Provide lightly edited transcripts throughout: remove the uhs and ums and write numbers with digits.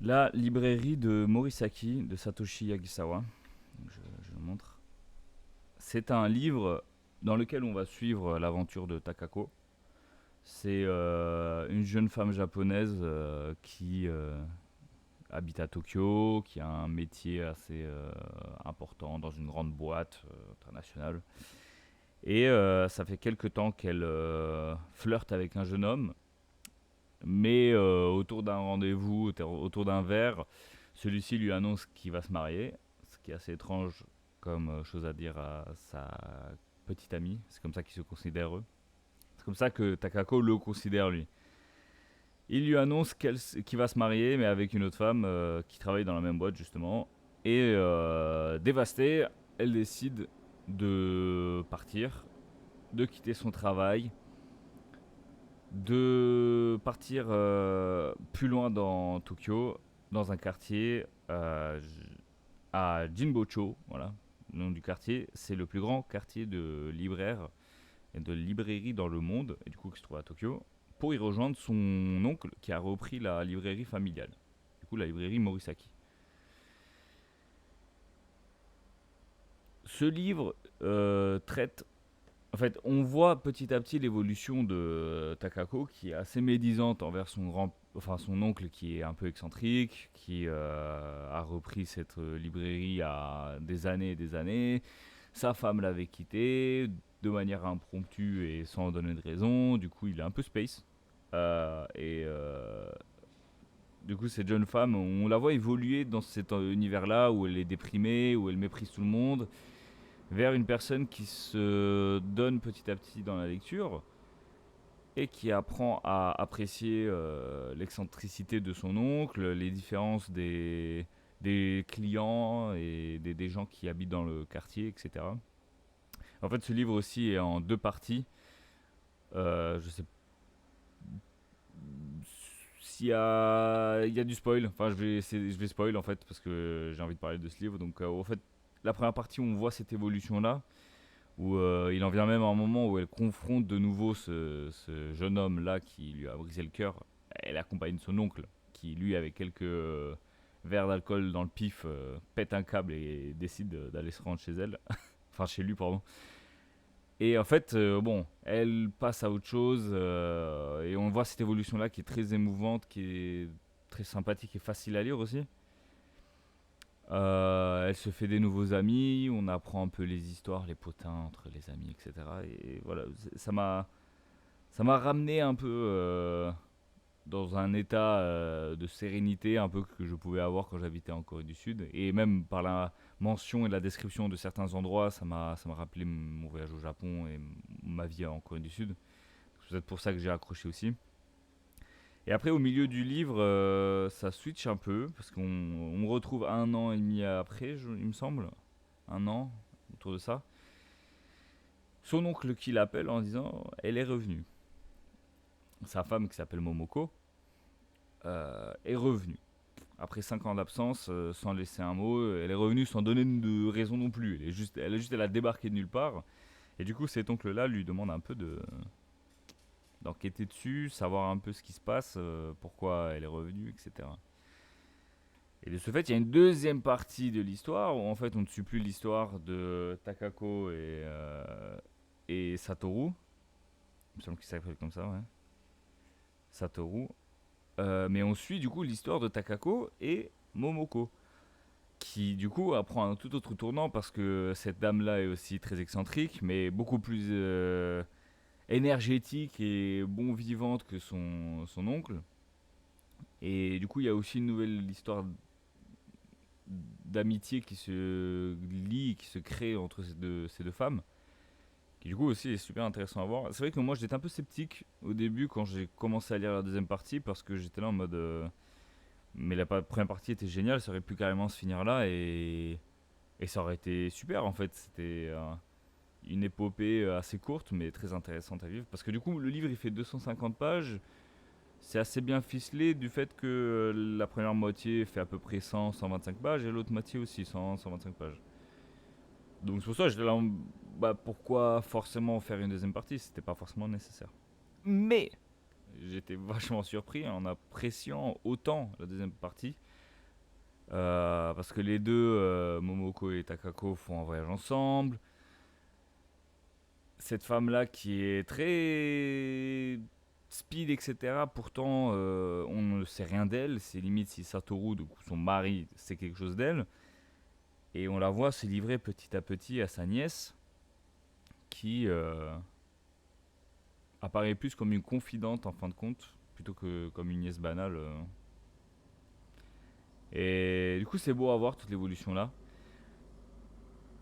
La librairie de Morisaki de Satoshi Yagisawa. Je le montre. C'est un livre dans lequel on va suivre l'aventure de Takako. C'est une jeune femme japonaise qui habite à Tokyo, qui a un métier assez important dans une grande boîte internationale. Et ça fait quelque temps qu'elle flirte avec un jeune homme, mais autour d'un rendez-vous, autour d'un verre, celui-ci lui annonce qu'il va se marier, ce qui est assez étrange comme chose à dire à sa petite amie. C'est comme ça qu'ils se considèrent eux. C'est comme ça que Takako le considère lui. Il lui annonce qu'il va se marier, mais avec une autre femme qui travaille dans la même boîte justement. Et dévastée, elle décide de partir, de quitter son travail, de partir plus loin dans Tokyo, dans un quartier à Jinbocho, voilà, le nom du quartier. C'est le plus grand quartier de libraires et de librairies dans le monde, et du coup qui se trouve à Tokyo, pour y rejoindre son oncle qui a repris la librairie familiale, du coup la librairie Morisaki. Ce livre traite. En fait, on voit petit à petit l'évolution de Takako, qui est assez médisante envers son oncle qui est un peu excentrique, qui a repris cette librairie il y a des années et des années. Sa femme l'avait quitté de manière impromptue et sans donner de raison. Du coup, il est un peu space. Et du coup, cette jeune femme, on la voit évoluer dans cet univers-là où elle est déprimée, où elle méprise tout le monde, vers une personne qui se donne petit à petit dans la lecture et qui apprend à apprécier l'excentricité de son oncle, les différences des clients et des gens qui habitent dans le quartier, etc. En fait, ce livre aussi est en deux parties. Je sais s'il y a du spoil. Enfin, je vais spoil en fait parce que j'ai envie de parler de ce livre. Donc, en fait, la première partie, on voit cette évolution là où il en vient même à un moment où elle confronte de nouveau ce jeune homme là qui lui a brisé le cœur. Elle accompagne son oncle qui lui avec quelques verres d'alcool dans le pif pète un câble et décide d'aller se rendre chez elle, enfin chez lui pardon. Et en fait bon, elle passe à autre chose et on voit cette évolution là qui est très émouvante, qui est très sympathique et facile à lire aussi. Elle se fait des nouveaux amis, on apprend un peu les histoires, les potins entre les amis, etc. Et voilà, ça m'a ramené un peu dans un état de sérénité un peu que je pouvais avoir quand j'habitais en Corée du Sud. Et même par la mention et la description de certains endroits, ça m'a rappelé mon voyage au Japon et ma vie en Corée du Sud. C'est peut-être pour ça que j'ai accroché aussi. Et après, au milieu du livre, ça switch un peu, parce qu'on retrouve un an et demi après, il me semble. Un an, autour de ça. Son oncle qui l'appelle en disant elle est revenue. Sa femme, qui s'appelle Momoko, est revenue. Après 5 ans d'absence, sans laisser un mot, elle est revenue sans donner de raison non plus. Elle a débarqué de nulle part. Et du coup, cet oncle-là lui demande un peu d'enquêter dessus, savoir un peu ce qui se passe, pourquoi elle est revenue, etc. Et de ce fait, il y a une deuxième partie de l'histoire où en fait on ne suit plus l'histoire de Takako et Satoru. Il me semble qu'il s'appelle comme ça, ouais. Satoru. Mais on suit du coup l'histoire de Takako et Momoko, qui du coup apprend un tout autre tournant parce que cette dame-là est aussi très excentrique, mais beaucoup plus énergétique et bon vivante que son oncle. Et du coup, il y a aussi une nouvelle histoire d'amitié qui se lie, qui se crée entre ces deux femmes, qui du coup aussi est super intéressant à voir. C'est vrai que moi j'étais un peu sceptique au début quand j'ai commencé à lire la deuxième partie parce que j'étais là en mode mais la première partie était géniale, ça aurait pu carrément se finir là et ça aurait été super en fait. C'était une épopée assez courte mais très intéressante à vivre parce que du coup le livre il fait 250 pages. C'est assez bien ficelé du fait que la première moitié fait à peu près 100-125 pages et l'autre moitié aussi 100-125 pages. Donc c'est pour ça que j'étais là, bah pourquoi forcément faire une deuxième partie, c'était pas forcément nécessaire. Mais j'étais vachement surpris en appréciant autant la deuxième partie Parce que les deux, Momoko et Takako, font un voyage ensemble. Cette femme-là qui est très speed, etc. Pourtant, on ne sait rien d'elle. C'est limite si Satoru, donc son mari, sait quelque chose d'elle. Et on la voit se livrer petit à petit à sa nièce, qui apparaît plus comme une confidente en fin de compte, plutôt que comme une nièce banale. Et du coup, c'est beau à voir toute l'évolution là.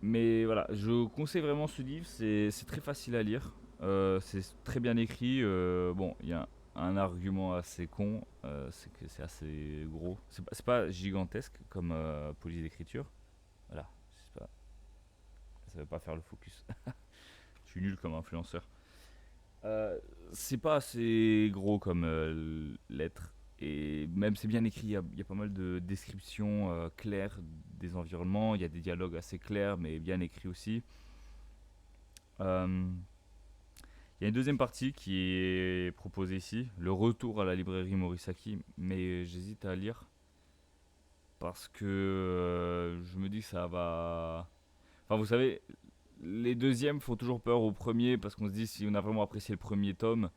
Mais voilà, je conseille vraiment ce livre, c'est très facile à lire, c'est très bien écrit. Bon, il y a un argument assez con, c'est que c'est assez gros. C'est pas gigantesque comme police d'écriture. Voilà, c'est pas, ça veut pas faire le focus. Je suis nul comme influenceur. Euh, c'est pas assez gros comme lettre. Et même c'est bien écrit, il y a pas mal de descriptions claires des environnements, il y a des dialogues assez clairs mais bien écrits aussi. Euh, Il y a une deuxième partie qui est proposée ici, le retour à la librairie Morisaki, mais j'hésite à lire parce que je me dis que ça va... Enfin vous savez, les deuxièmes font toujours peur au premier parce qu'on se dit si on a vraiment apprécié le premier tome,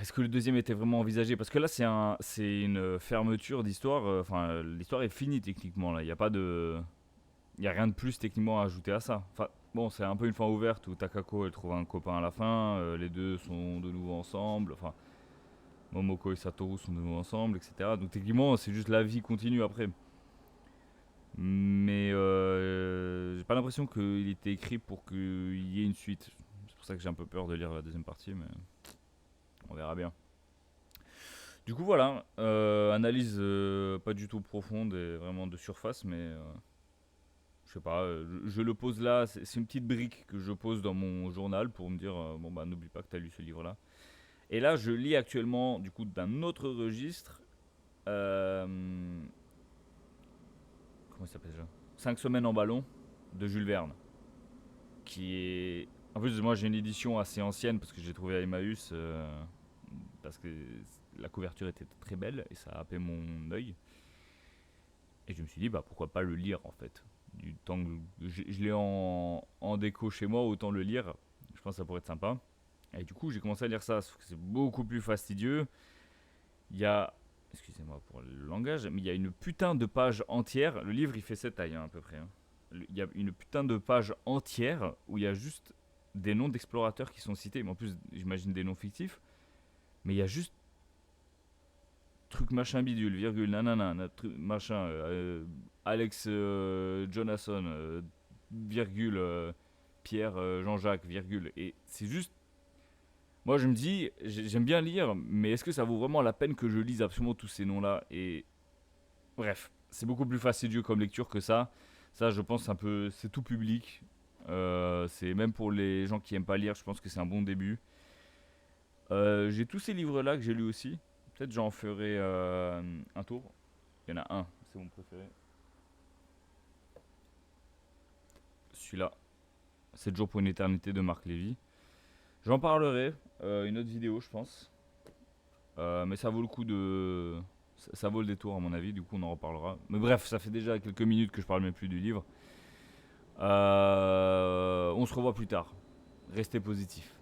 est-ce que le deuxième était vraiment envisagé? Parce que là, c'est une fermeture d'histoire. Enfin, l'histoire est finie techniquement. Là, il n'y a pas de, il y a rien de plus techniquement à ajouter à ça. Enfin, bon, c'est un peu une fin ouverte où Takako elle trouve un copain à la fin. Les deux sont de nouveau ensemble. Enfin, Momoko et Satoru sont de nouveau ensemble, etc. Donc techniquement, c'est juste la vie continue après. Mais j'ai pas l'impression qu'il était écrit pour qu'il y ait une suite. C'est pour ça que j'ai un peu peur de lire la deuxième partie, mais on verra bien. Du coup, voilà, analyse pas du tout profonde et vraiment de surface, mais je sais pas, je le pose là, c'est une petite brique que je pose dans mon journal pour me dire, bon bah n'oublie pas que tu as lu ce livre-là. Et là, je lis actuellement, du coup, d'un autre registre, euh, comment il s'appelle déjà 5 semaines en ballon de Jules Verne, qui est... En plus, moi j'ai une édition assez ancienne parce que j'ai trouvé à Emmaüs, parce que la couverture était très belle et ça a happé mon œil. Et je me suis dit, bah pourquoi pas le lire en fait. Du temps que je l'ai en déco chez moi, autant le lire. Je pense que ça pourrait être sympa. Et du coup, j'ai commencé à lire ça, sauf que c'est beaucoup plus fastidieux. Il y a, excusez-moi pour le langage, mais il y a une putain de page entière. Le livre, il fait cette taille hein, à peu près. Hein. Il y a une putain de page entière où il y a juste des noms d'explorateurs qui sont cités. Mais en plus, j'imagine des noms fictifs. Mais il y a juste truc machin bidule, virgule, nanana, truc machin, Alex Jonasson, virgule, Pierre Jean-Jacques, virgule. Et c'est juste. Moi, je me dis, j'aime bien lire, mais est-ce que ça vaut vraiment la peine que je lise absolument tous ces noms-là? Et bref, c'est beaucoup plus fastidieux comme lecture que ça. Ça, je pense, c'est tout public. C'est même pour les gens qui aiment pas lire, je pense que c'est un bon début. J'ai tous ces livres-là que j'ai lus aussi. Peut-être j'en ferai un tour. Il y en a un, c'est mon préféré. Celui-là, 7 jours pour une éternité de Marc Lévy. J'en parlerai, une autre vidéo, je pense. Mais ça vaut le coup de. Ça vaut le détour, à mon avis, du coup, on en reparlera. Mais bref, ça fait déjà quelques minutes que je parle même plus du livre. On se revoit plus tard. Restez positifs.